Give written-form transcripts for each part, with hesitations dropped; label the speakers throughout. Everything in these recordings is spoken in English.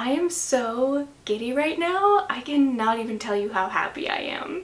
Speaker 1: I am so giddy right now. I cannot even tell you how happy I am.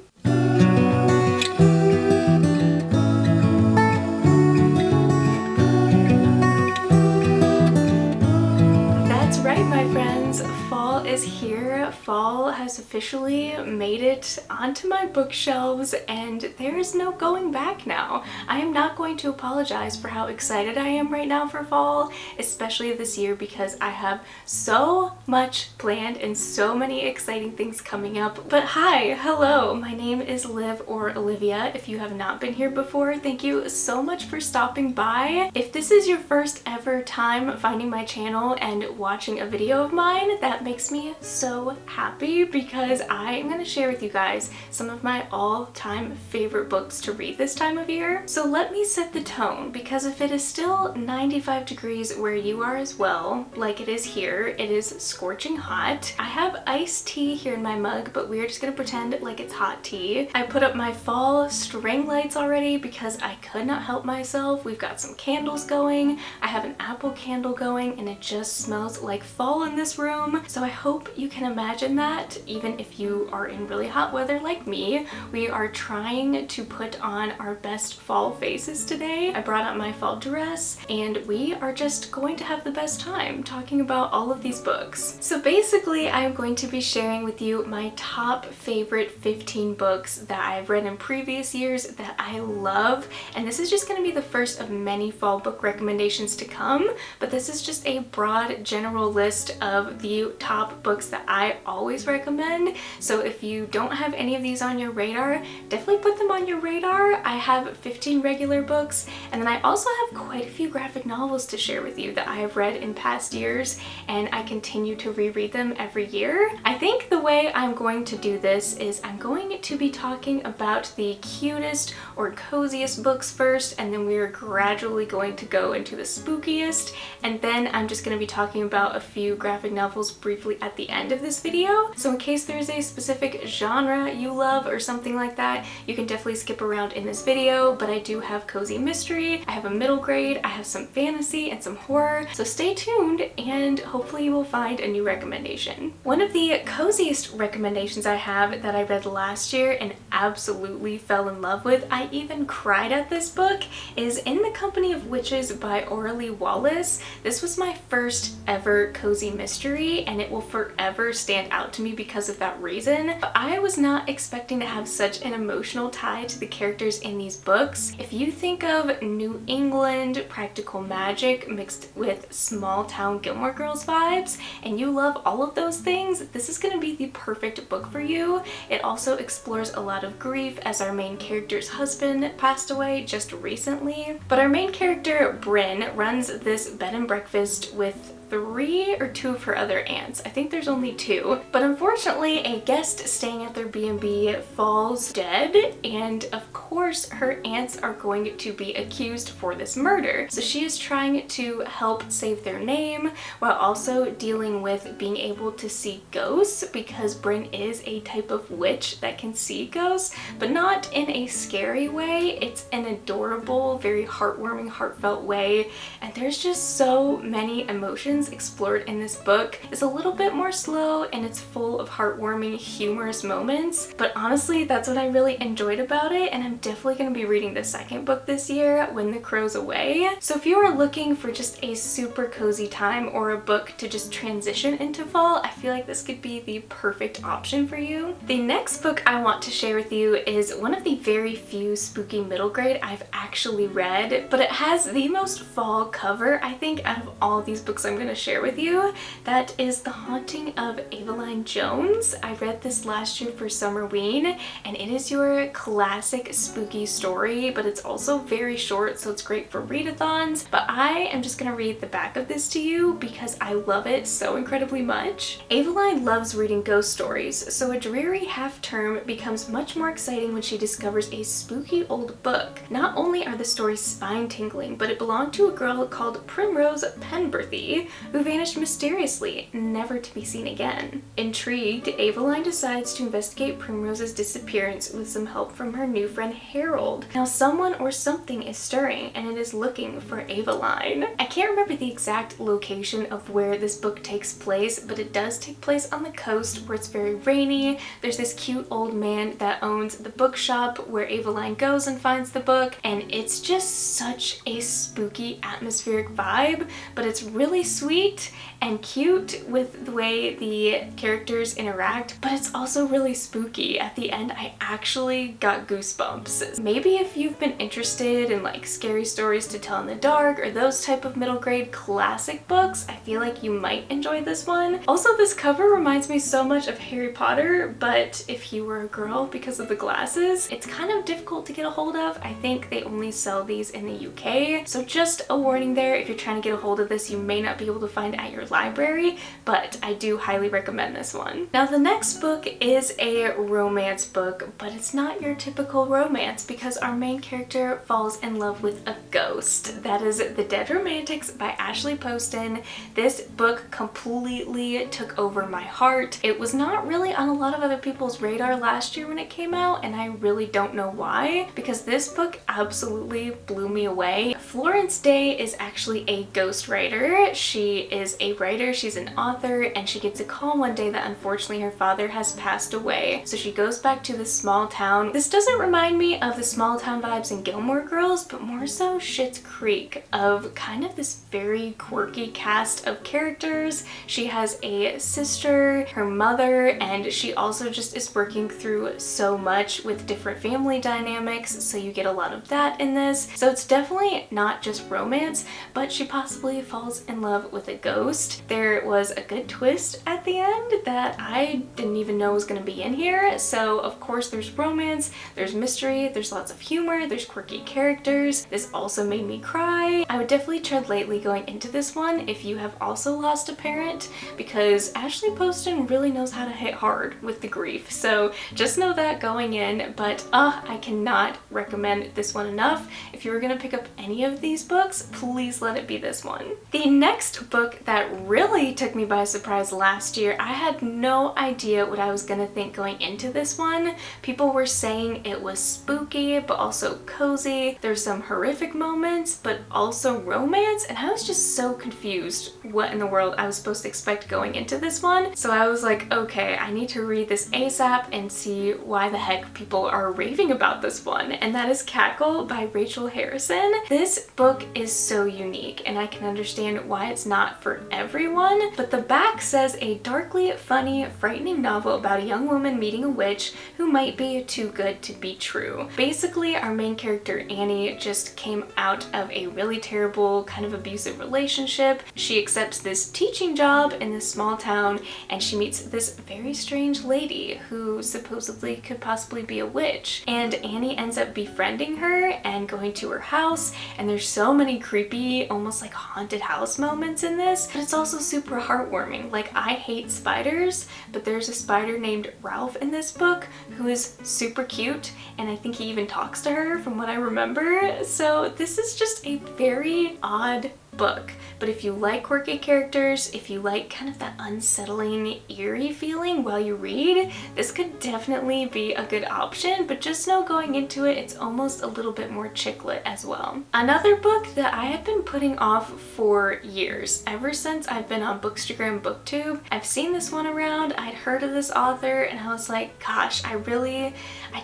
Speaker 1: That's right, my friends. Fall is here. Fall has officially made it onto my bookshelves and there is no going back now. I am not going to apologize for how excited I am right now for fall, especially this year because I have so much planned and so many exciting things coming up. But hi, hello, my name is Liv or Olivia. If you have not been here before, thank you so much for stopping by. If this is your first ever time finding my channel and watching a video of mine, that makes me so happy because I am going to share with you guys some of my all-time favorite books to read this time of year. So let me set the tone, because if it is still 95 degrees where you are as well, like it is here, it is scorching hot. I have iced tea here in my mug, but we're just going to pretend like it's hot tea. I put up my fall string lights already because I could not help myself. We've got some candles going. I have an apple candle going and it just smells like fall in this room. So I hope you can imagine that even if you are in really hot weather like me. We are trying to put on our best fall faces today. I brought out my fall dress and we are just going to have the best time talking about all of these books. So basically I'm going to be sharing with you my top favorite 15 books that I've read in previous years that I love, and this is just going to be the first of many fall book recommendations to come, but this is just a broad general list of the top books that I always recommend. So if you don't have any of these on your radar, definitely put them on your radar. I have 15 regular books, and then I also have quite a few graphic novels to share with you that I have read in past years, and I continue to reread them every year. I think the way I'm going to do this is I'm going to be talking about the cutest or coziest books first, and then we're gradually going to go into the spookiest, and then I'm just going to be talking about a few graphic novels briefly at the end of this video. So in case there's a specific genre you love or something like that, you can definitely skip around in this video, but I do have cozy mystery, I have a middle grade, I have some fantasy and some horror, so stay tuned and hopefully you will find a new recommendation. One of the coziest recommendations I have that I read last year and absolutely fell in love with, I even cried at this book, is In the Company of Witches by Auralee Wallace. This was my first ever cozy mystery and it will forever stand out to me because of that reason. But I was not expecting to have such an emotional tie to the characters in these books. If you think of New England practical magic mixed with small town Gilmore Girls vibes and you love all of those things, this is going to be the perfect book for you. It also explores a lot of grief as our main character's husband passed away just recently. But our main character, Bryn, runs this bed and breakfast with 3 or 2 of her other aunts. I think there's only 2. But unfortunately, a guest staying at their B&B falls dead, and of course her aunts are going to be accused for this murder. So she is trying to help save their name while also dealing with being able to see ghosts, because Bryn is a type of witch that can see ghosts, but not in a scary way. It's an adorable, very heartwarming, heartfelt way, and there's just so many emotions explored in this book. It's a little bit more slow and it's full of heartwarming, humorous moments, but honestly that's what I really enjoyed about it, and I'm definitely going to be reading the second book this year, When the Crow's Away. So if you are looking for just a super cozy time or a book to just transition into fall, I feel like this could be the perfect option for you. The next book I want to share with you is one of the very few spooky middle grade I've actually read, but it has the most fall cover I think out of all these books I'm going to share with you. That is The Haunting of Aveline Jones. I read this last year for Summerween, and it is your classic spooky story, but it's also very short, so it's great for readathons. But I am just going to read the back of this to you because I love it so incredibly much. Aveline loves reading ghost stories, so a dreary half-term becomes much more exciting when she discovers a spooky old book. Not only are the stories spine-tingling, but it belonged to a girl called Primrose Penberthy, who vanished mysteriously, never to be seen again. Intrigued, Aveline decides to investigate Primrose's disappearance with some help from her new friend herald. Now someone or something is stirring and it is looking for Aveline. I can't remember the exact location of where this book takes place, but it does take place on the coast where it's very rainy. There's this cute old man that owns the bookshop where Aveline goes and finds the book, and it's just such a spooky atmospheric vibe, but it's really sweet and cute with the way the characters interact, but it's also really spooky. At the end, I actually got goosebumps. Maybe if you've been interested in like scary stories to tell in the dark or those type of middle grade classic books, I feel like you might enjoy this one. Also, this cover reminds me so much of Harry Potter, but if you were a girl because of the glasses. It's kind of difficult to get a hold of. I think they only sell these in the UK, so just a warning there. If you're trying to get a hold of this, you may not be able to find it at your library, but I do highly recommend this one. Now the next book is a romance book, but it's not your typical romance because our main character falls in love with a ghost. That is The Dead Romantics by Ashley Poston. This book completely took over my heart. It was not really on a lot of other people's radar last year when it came out, and I really don't know why, because this book absolutely blew me away. Florence Day is actually a ghostwriter. She is a writer, she's an author, and she gets a call one day that unfortunately her father has passed away. So she goes back to this small town. This doesn't remind me of the small town vibes in Gilmore Girls, but more so Schitt's Creek, of kind of this very quirky cast of characters. She has a sister, her mother, and she also just is working through so much with different family dynamics, so you get a lot of that in this. So it's definitely not just romance, but she possibly falls in love with a ghost. There was a good twist at the end that I didn't even know was going to be in here. So of course there's romance, there's mystery, there's lots of humor, there's quirky characters. This also made me cry. I would definitely tread lightly going into this one if you have also lost a parent, because Ashley Poston really knows how to hit hard with the grief. So just know that going in, but I cannot recommend this one enough. If you were going to pick up any of these books, please let it be this one. The next book that really took me by surprise last year, I had no idea what I was going to think going into this one. People were saying it was spooky, but also cozy. There's some horrific moments, but also romance, and I was just so confused what in the world I was supposed to expect going into this one. So I was like, okay, I need to read this ASAP and see why the heck people are raving about this one, and that is Cackle by Rachel Harrison. This book is so unique, and I can understand why it's not for everyone, but the back says a darkly funny, frightening novel about a young woman meeting a witch who might be too good to be true. Basically, our main character Annie just came out of a really terrible, kind of abusive relationship. She accepts this teaching job in this small town, and she meets this very strange lady who supposedly could possibly be a witch, and Annie ends up befriending her and going to her house, and there's so many creepy, almost like haunted house moments in this, but it's also super heartwarming. Like, I hate spiders, but there's a spider named Ralph in this book who is super cute, and I think he even talks to her from what I remember. So this is just a very odd book, but if you like quirky characters, if you like kind of that unsettling, eerie feeling while you read, this could definitely be a good option, but just know going into it, it's almost a little bit more chick lit as well. Another book that I have been putting off for years, ever since I've been on Bookstagram BookTube, I've seen this one around, I'd heard of this author, and I was like, gosh, I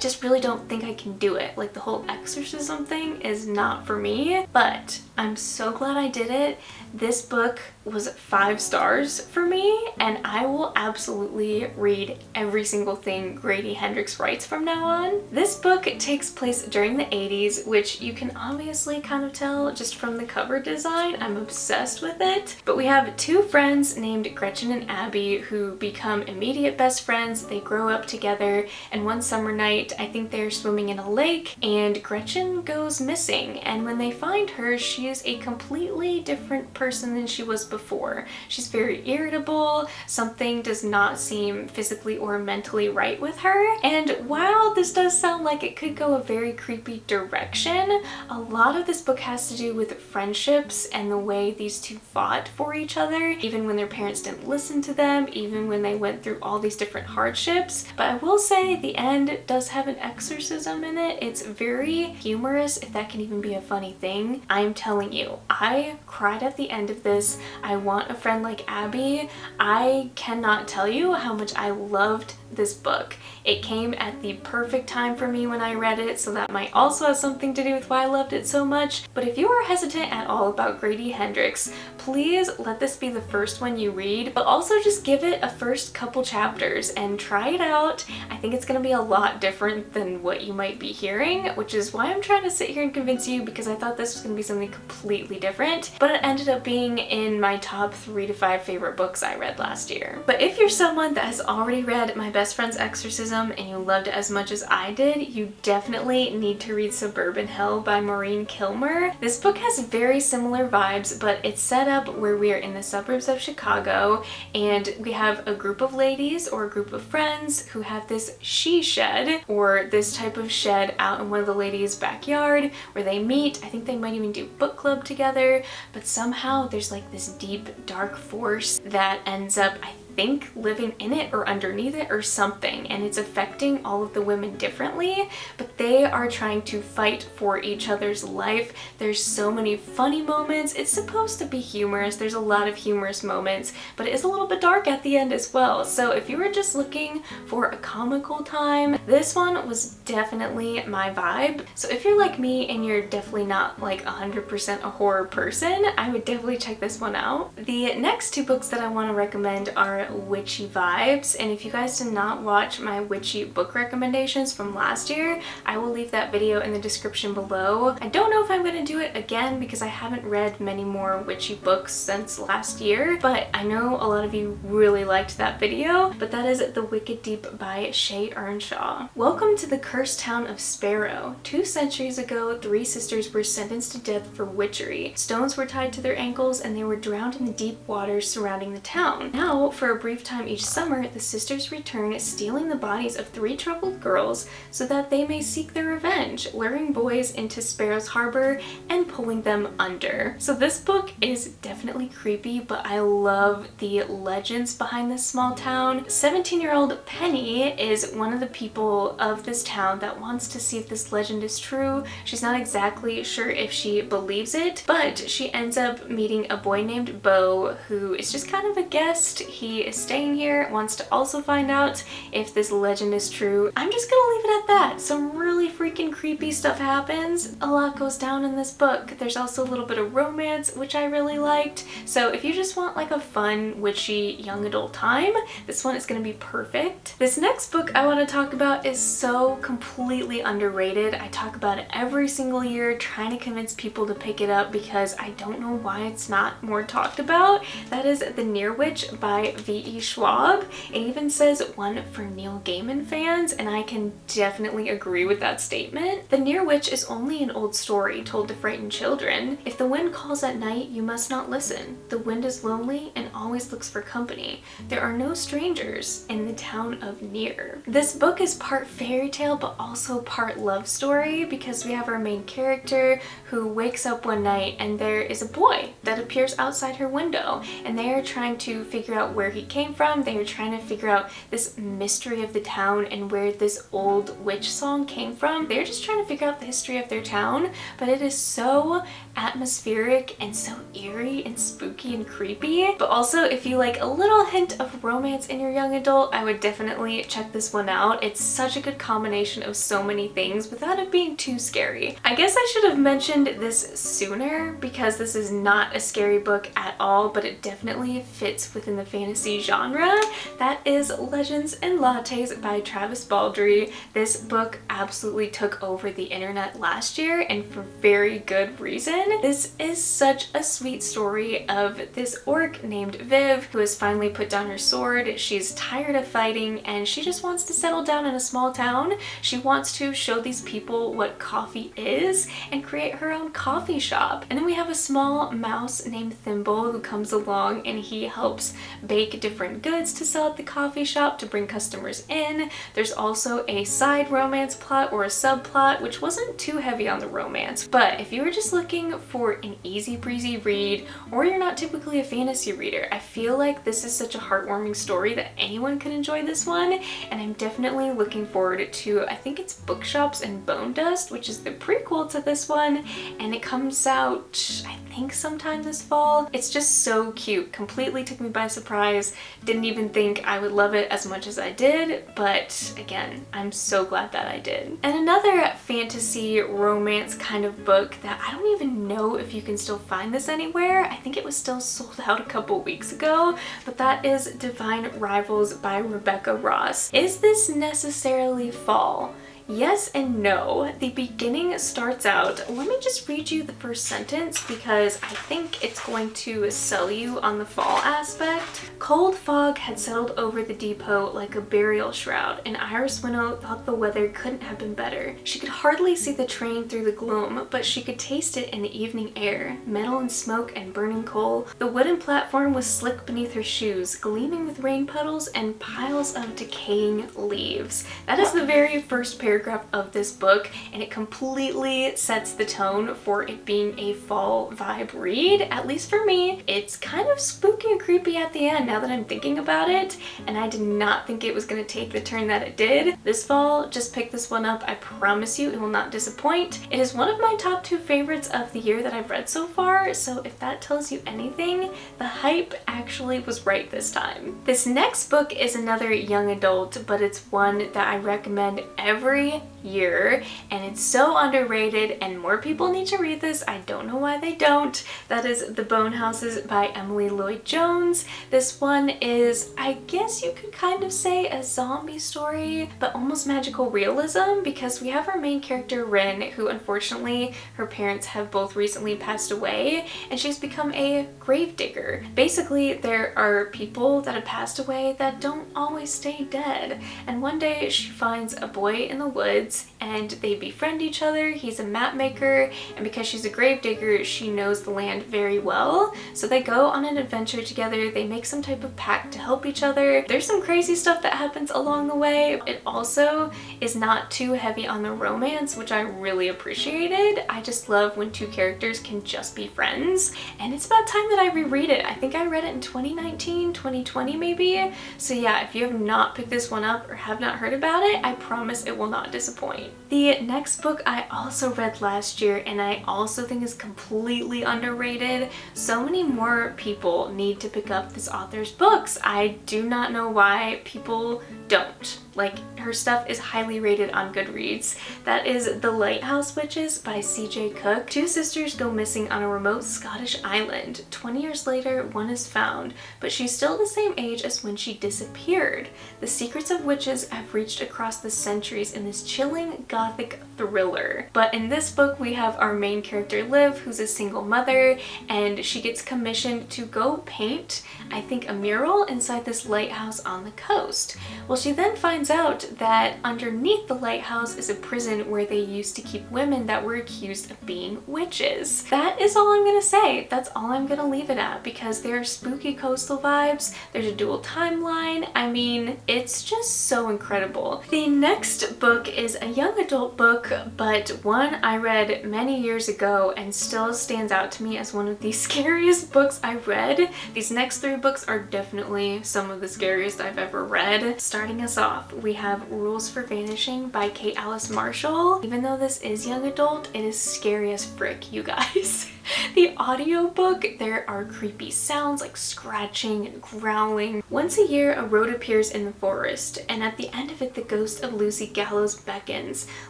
Speaker 1: just really don't think I can do it. Like, the whole exorcism thing is not for me, but I'm so glad I did it. This book was 5 stars for me, and I will absolutely read every single thing Grady Hendrix writes from now on. This book takes place during the 80s, which you can obviously kind of tell just from the cover design. I'm obsessed with it. But we have 2 friends named Gretchen and Abby who become immediate best friends. They grow up together, and one summer night, I think they're swimming in a lake, and Gretchen goes missing, and when they find her, she is a completely different person than she was before. She's very irritable, something does not seem physically or mentally right with her, and while this does sound like it could go a very creepy direction, a lot of this book has to do with friendships and the way these two fought for each other, even when their parents didn't listen to them, even when they went through all these different hardships. But I will say the end does have an exorcism in it. It's very humorous, if that can even be a funny thing. I'm telling you, I cried at the end of this. I Want a Friend Like Abby. I cannot tell you how much I loved this book. It came at the perfect time for me when I read it, so that might also have something to do with why I loved it so much. But if you are hesitant at all about Grady Hendrix, please let this be the first one you read, but also just give it a first couple chapters and try it out. I think it's going to be a lot different than what you might be hearing, which is why I'm trying to sit here and convince you, because I thought this was going to be something completely different, but it ended up being in my top 3 to 5 favorite books I read last year. But if you're someone that has already read my best friend's Exorcism and you loved it as much as I did, you definitely need to read Suburban Hill by Maureen Kilmer. This book has very similar vibes, but it's set up where we are in the suburbs of Chicago, and we have a group of ladies or a group of friends who have this she shed, or this type of shed out in one of the ladies' backyard where they meet. I think they might even do book club together, but somehow there's like this deep dark force that ends up, I think, living in it or underneath it or something, and it's affecting all of the women differently, but they are trying to fight for each other's life. There's so many funny moments. It's supposed to be humorous. There's a lot of humorous moments, but it is a little bit dark at the end as well. So if you were just looking for a comical time, this one was definitely my vibe. So if you're like me and you're definitely not like 100% a horror person, I would definitely check this one out. The next 2 books that I want to recommend are witchy vibes, and if you guys did not watch my witchy book recommendations from last year, I will leave that video in the description below. I don't know if I'm going to do it again because I haven't read many more witchy books since last year, but I know a lot of you really liked that video. But that is The Wicked Deep by Shea Ernshaw. Welcome to the cursed town of Sparrow. 2 centuries ago, 3 sisters were sentenced to death for witchery. Stones were tied to their ankles and they were drowned in the deep waters surrounding the town. Now, for a brief time each summer, the sisters return, stealing the bodies of 3 troubled girls so that they may seek their revenge, luring boys into Sparrow's harbor and pulling them under. So this book is definitely creepy, but I love the legends behind this small town. 17-year-old Penny is one of the people of this town that wants to see if this legend is true. She's not exactly sure if she believes it, but she ends up meeting a boy named Beau who is just kind of a guest. He is staying here, wants to also find out if this legend is true. I'm just gonna leave it at that. Some really freaking creepy stuff happens. A lot goes down in this book. There's also a little bit of romance, which I really liked. So if you just want like a fun, witchy, young adult time, this one is gonna be perfect. This next book I want to talk about is so completely underrated. I talk about it every single year, trying to convince people to pick it up because I don't know why it's not more talked about. That is The Near Witch by V.E. Schwab. It even says one for Neil Gaiman fans, and I can definitely agree with that statement. The Near Witch is only an old story told to frighten children. If the wind calls at night, you must not listen. The wind is lonely and always looks for company. There are no strangers in the town of Near. This book is part fairy tale but also part love story, because we have our main character who wakes up one night and there is a boy that appears outside her window, and they are trying to figure out where he came from. They are trying to figure out this mystery of the town and where this old witch song came from. They're just trying to figure out the history of their town, but it is so atmospheric and so eerie and spooky and creepy. But also, if you like a little hint of romance in your young adult, I would definitely check this one out. It's such a good combination of so many things without it being too scary. I guess I should have mentioned this sooner because this is not a scary book at all, but it definitely fits within the fantasy fantasy genre. That is Legends and Lattes by Travis Baldree. This book absolutely took over the internet last year, and for very good reason. This is such a sweet story of this orc named Viv who has finally put down her sword. She's tired of fighting and she just wants to settle down in a small town. She wants to show these people what coffee is and create her own coffee shop. And then we have a small mouse named Thimble who comes along and he helps bake different goods to sell at the coffee shop to bring customers in. There's also a side romance plot or a subplot, which wasn't too heavy on the romance, but if you were just looking for an easy breezy read, or you're not typically a fantasy reader, I feel like this is such a heartwarming story that anyone can enjoy this one. And I'm definitely looking forward to, I think it's Bookshops and Bone Dust, which is the prequel to this one, and it comes out I think sometime this fall. It's just so cute, completely took me by surprise. Didn't even think I would love it as much as I did, but again, I'm so glad that I did. And another fantasy romance kind of book that I don't even know if you can still find this anywhere. I think it was still sold out a couple weeks ago, but that is Divine Rivals by Rebecca Ross. Is this necessarily fall? Yes and no. The beginning starts out, let me just read you the first sentence because I think it's going to sell you on the fall aspect. Cold fog had settled over the depot like a burial shroud, and Iris Winnow thought the weather couldn't have been better. She could hardly see the train through the gloom, but she could taste it in the evening air, metal and smoke and burning coal. The wooden platform was slick beneath her shoes, gleaming with rain puddles and piles of decaying leaves. That is the very first paragraph of this book, and it completely sets the tone for it being a fall vibe read, at least for me. It's kind of spooky and creepy at the end now that I'm thinking about it, and I did not think it was going to take the turn that it did. This fall, just pick this one up. I promise you it will not disappoint. It is one of my top 2 favorites of the year that I've read so far, so if that tells you anything, the hype actually was right this time. This next book is another young adult, but it's one that I recommend every year, and it's so underrated and more people need to read this. I don't know why they don't. That is The Bone Houses by Emily Lloyd-Jones. This one is, I guess you could kind of say, a zombie story, but almost magical realism, because we have our main character Rin, who unfortunately her parents have both recently passed away, and she's become a grave digger. Basically, there are people that have passed away that don't always stay dead, and one day she finds a boy in the woods and they befriend each other. He's a map maker, and because she's a grave digger, she knows the land very well. So they go on an adventure together. They make some type of pact to help each other. There's some crazy stuff that happens along the way. It also is not too heavy on the romance, which I really appreciated. I just love when 2 characters can just be friends, and it's about time that I reread it. I think I read it in 2019, 2020 maybe. So yeah, if you have not picked this one up or have not heard about it, I promise it will not disappoint. The next book I also read last year, and I also think is completely underrated. So many more people need to pick up this author's books. I do not know why people don't. Like, her stuff is highly rated on Goodreads. That is The Lighthouse Witches by C.J. Cooke. 2 sisters go missing on a remote Scottish island. 20 years later, one is found, but she's still the same age as when she disappeared. The secrets of witches have reached across the centuries in this chilling gothic thriller. But in this book, we have our main character Liv, who's a single mother, and she gets commissioned to go paint, I think, a mural inside this lighthouse on the coast. Well, she then finds out that underneath the lighthouse is a prison where they used to keep women that were accused of being witches. That is all I'm gonna say. That's all I'm gonna leave it at, because there are spooky coastal vibes, there's a dual timeline. I mean, it's just so incredible. The next book is a young adult book, but one I read many years ago and still stands out to me as one of the scariest books I read. These next 3 books are definitely some of the scariest I've ever read. Starting us off, we have Rules for Vanishing by Kate Alice Marshall. Even though this is young adult, it is scary as frick, you guys. The audiobook, there are creepy sounds like scratching and growling. Once a year, a road appears in the forest, and at the end of it, the ghost of Lucy Gallows beckons.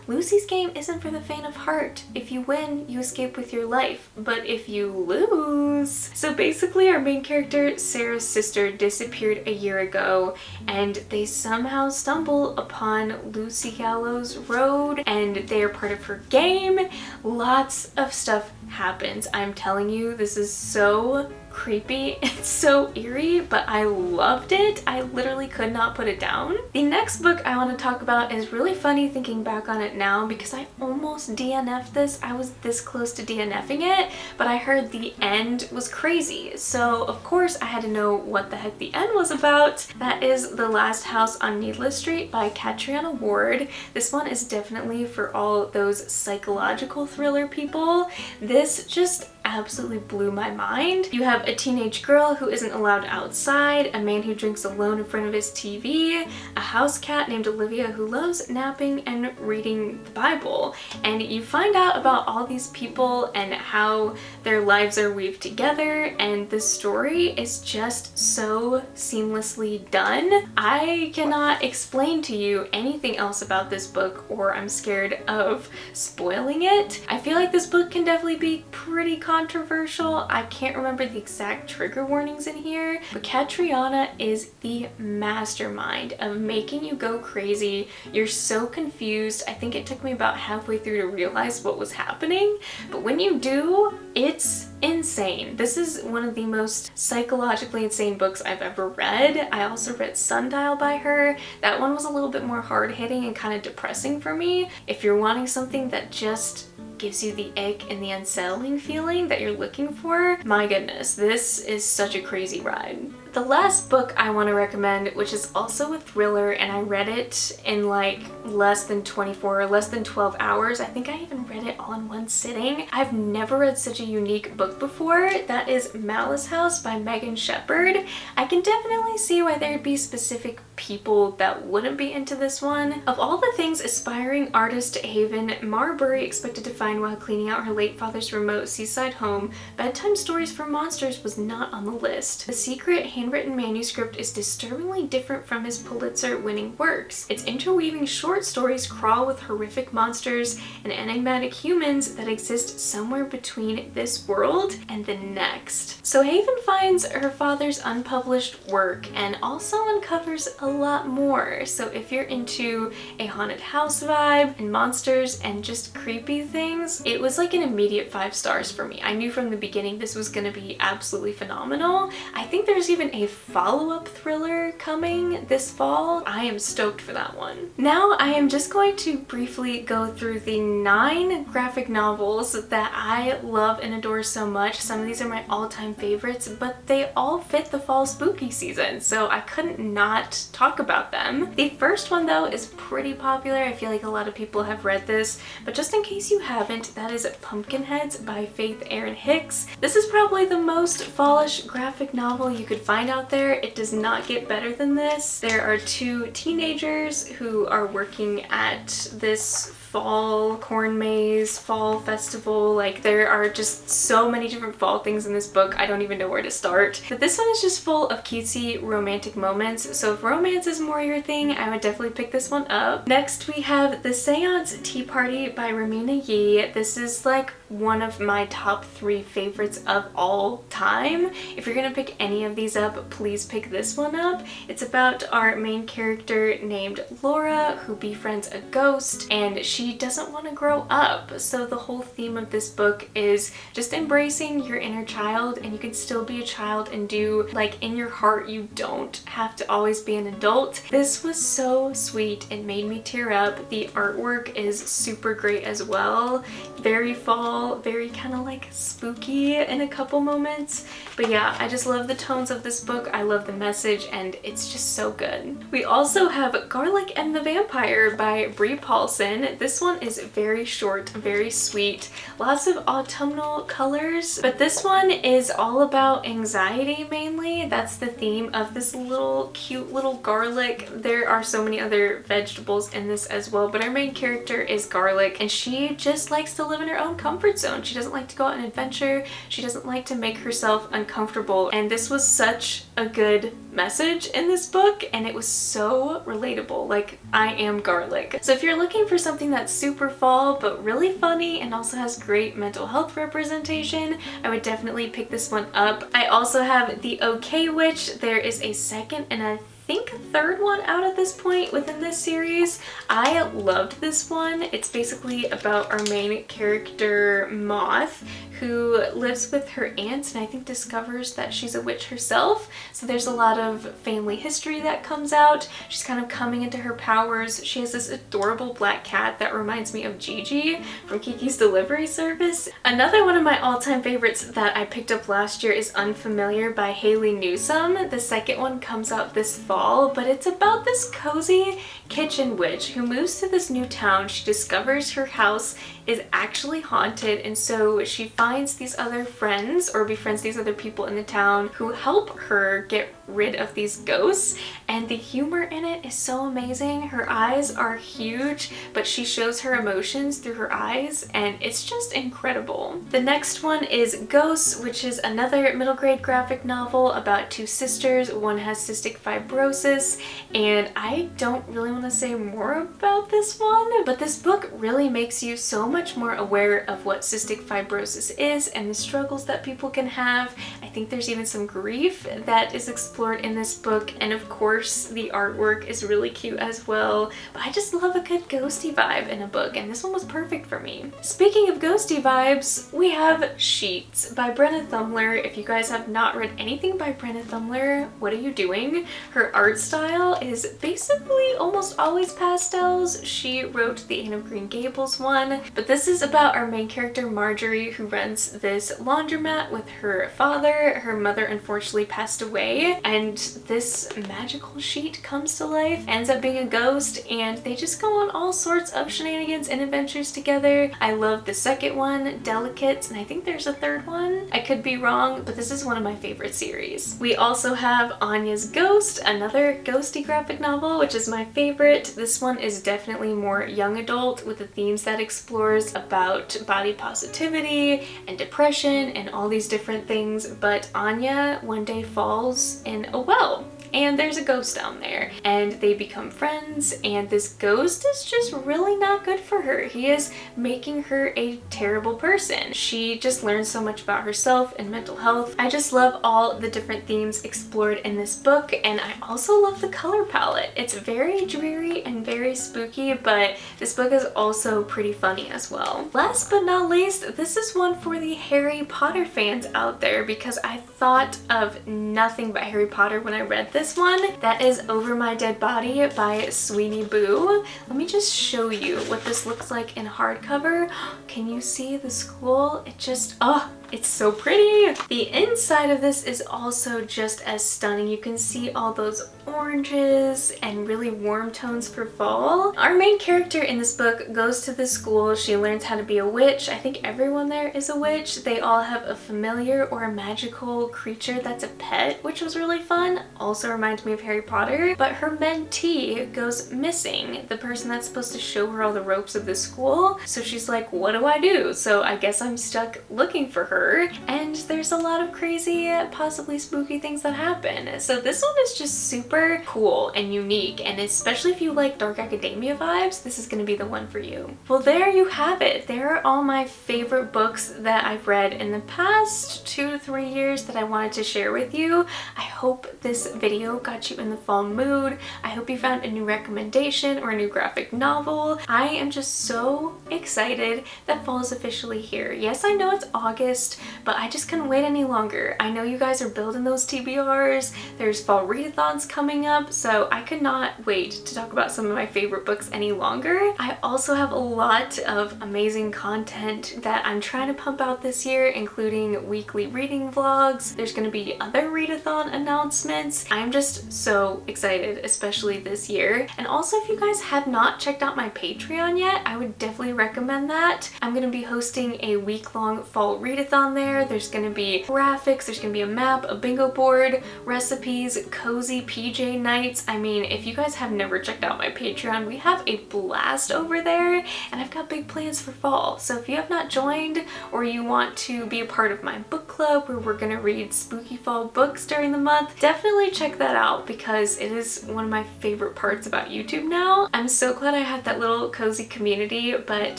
Speaker 1: Lucy's game isn't for the faint of heart. If you win, you escape with your life, but if you lose... So basically, our main character, Sarah's sister, disappeared a year ago, and they somehow stumble upon Lucy Gallows' road, and they are part of her game. Lots of stuff happens. I'm telling you, this is so creepy. It's so eerie, but I loved it. I literally could not put it down. The next book I want to talk about is really funny thinking back on it now because I almost DNF'd this. I was this close to DNFing it, but I heard the end was crazy. So of course I had to know what the heck the end was about. That is The Last House on Needless Street by Catriona Ward. This one is definitely for all those psychological thriller people. This just absolutely blew my mind. You have a teenage girl who isn't allowed outside, a man who drinks alone in front of his TV, a house cat named Olivia who loves napping and reading the Bible. And you find out about all these people and how their lives are weaved together, and the story is just so seamlessly done. I cannot explain to you anything else about this book, or I'm scared of spoiling it. I feel like this book can definitely be pretty controversial. I can't remember the exact trigger warnings in here, but Catriona is the mastermind of making you go crazy. You're so confused. I think it took me about halfway through to realize what was happening, but when you do, it's insane. This is one of the most psychologically insane books I've ever read. I also read Sundial by her. That one was a little bit more hard-hitting and kind of depressing for me. If you're wanting something that just gives you the ick and the unsettling feeling that you're looking for, my goodness, this is such a crazy ride. The last book I want to recommend, which is also a thriller, and I read it in like less than 24 or less than 12 hours. I think I even read it all in one sitting. I've never read such a unique book before. That is Malice House by Megan Shepherd. I can definitely see why there'd be specific people that wouldn't be into this one. Of all the things aspiring artist Haven Marbury expected to find while cleaning out her late father's remote seaside home, bedtime stories for monsters was not on the list. The secret handwritten manuscript is disturbingly different from his Pulitzer-winning works. Its interweaving short stories crawl with horrific monsters and enigmatic humans that exist somewhere between this world and the next. So Haven finds her father's unpublished work and also uncovers a lot more. So if you're into a haunted house vibe and monsters and just creepy things, it was like an immediate 5 stars for me. I knew from the beginning this was gonna be absolutely phenomenal. I think there's even a follow-up thriller coming this fall. I am stoked for that one. Now I am just going to briefly go through the 9 graphic novels that I love and adore so much. Some of these are my all-time favorites, but they all fit the fall spooky season, so I couldn't not talk about them. The first one though is pretty popular. I feel like a lot of people have read this, but just in case you haven't, that is Pumpkinheads by Faith Erin Hicks. This is probably the most fallish graphic novel you could find out there. It does not get better than this. There are 2 teenagers who are working at this fall corn maze, fall festival. Like, there are just so many different fall things in this book, I don't even know where to start. But this one is just full of cutesy romantic moments, so if romance is more your thing, I would definitely pick this one up. Next we have The Seance Tea Party by Reimena. This is like one of my top 3 favorites of all time. If you're gonna pick any of these up, please pick this one up. It's about our main character named Laura who befriends a ghost, and she doesn't want to grow up. So the whole theme of this book is just embracing your inner child, and you can still be a child and do, like, in your heart you don't have to always be an adult. This was so sweet. It made me tear up. The artwork is super great as well. Very fall, very kind of like spooky in a couple moments. But yeah, I just love the tones of this book. I love the message, and it's just so good. We also have Garlic and the Vampire by Brie Paulson. This this one is very short, very sweet, lots of autumnal colors, but this one is all about anxiety mainly. That's the theme of this little cute little garlic. There are so many other vegetables in this as well, but our main character is garlic, and she just likes to live in her own comfort zone. She doesn't like to go out and adventure. She doesn't like to make herself uncomfortable, and this was such a good message in this book, and it was so relatable. Like, I am garlic. So if you're looking for something that's super fall but really funny and also has great mental health representation, I would definitely pick this one up. I also have The OK Witch. There is a second and I think a third one out at this point within this series. I loved this one. It's basically about our main character Moth, who lives with her aunt and I think discovers that she's a witch herself. So there's a lot of family history that comes out. She's kind of coming into her powers. She has this adorable black cat that reminds me of Gigi from Kiki's Delivery Service. Another one of my all-time favorites that I picked up last year is Unfamiliar by Haley Newsome. The second one comes out this fall, but it's about this cozy kitchen witch who moves to this new town. She discovers her house is actually haunted, and so she finds these other friends or befriends these other people in the town who help her get rid of these ghosts, and the humor in it is so amazing. Her eyes are huge, but she shows her emotions through her eyes, and it's just incredible. The next one is Ghosts, which is another middle grade graphic novel about two sisters. One has cystic fibrosis, and I don't really want to say more about this one, but this book really makes you so much more aware of what cystic fibrosis is and the struggles that people can have. I think there's even some grief that is explored in this book, and of course the artwork is really cute as well. But I just love a good ghosty vibe in a book, and this one was perfect for me. Speaking of ghosty vibes, we have Sheets by Brenna Thumler. If you guys have not read anything by Brenna Thumler, what are you doing? Her art style is basically almost always pastels. She wrote the Anne of Green Gables one, but this is about our main character Marjorie, who runs this laundromat with her father. Her mother unfortunately passed away, and this magical sheet comes to life, ends up being a ghost, and they just go on all sorts of shenanigans and adventures together. I love the second one, Delicate, and I think there's a third one. I could be wrong, but this is one of my favorite series. We also have Anya's Ghost, another ghosty graphic novel, which is my favorite. This one is definitely more young adult with the themes that explores about body positivity and depression and all these different things, but Anya one day falls in a well, and there's a ghost down there, and they become friends, and this ghost is just really not good for her. He is making her a terrible person. She just learns so much about herself and mental health. I just love all the different themes explored in this book, and I also love the color palette. It's very dreary and very spooky, but this book is also pretty funny as well. Last but not least, this is one for the Harry Potter fans out there, because I thought of nothing but Harry Potter when I read this one. That is Over My Dead Body by Sweeney Boo. Let me just show you what this looks like in hardcover. Can you see the school? It just, oh, it's so pretty. The inside of this is also just as stunning. You can see all those oranges and really warm tones for fall. Our main character in this book goes to the school. She learns how to be a witch. I think everyone there is a witch. They all have a familiar or a magical creature that's a pet, which was really fun. Also reminds me of Harry Potter. But her mentee goes missing, the person that's supposed to show her all the ropes of the school. So she's like, what do I do? So I guess I'm stuck looking for her. And there's a lot of crazy, possibly spooky things that happen. So this one is just super cool and unique, and especially if you like dark academia vibes, this is going to be the one for you. Well, there you have it. There are all my favorite books that I've read in the past 2 to 3 years that I wanted to share with you. I hope this video got you in the fall mood. I hope you found a new recommendation or a new graphic novel. I am just so excited that fall is officially here. Yes, I know it's August, list, but I just couldn't wait any longer. I know you guys are building those TBRs, there's fall readathons coming up, so I could not wait to talk about some of my favorite books any longer. I also have a lot of amazing content that I'm trying to pump out this year, including weekly reading vlogs. There's going to be other readathon announcements. I'm just so excited, especially this year. And also, if you guys have not checked out my Patreon yet, I would definitely recommend that. I'm going to be hosting a week-long fall readathon there. There's going to be graphics, there's going to be a map, a bingo board, recipes, cozy PJ nights. I mean, if you guys have never checked out my Patreon, we have a blast over there, and I've got big plans for fall. So if you have not joined, or you want to be a part of my book club where we're gonna read spooky fall books during the month, definitely check that out because it is one of my favorite parts about YouTube now. I'm so glad I have that little cozy community, but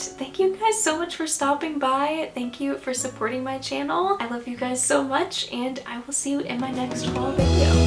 Speaker 1: thank you guys so much for stopping by. Thank you for supporting my channel. I love you guys so much, and I will see you in my next fall video.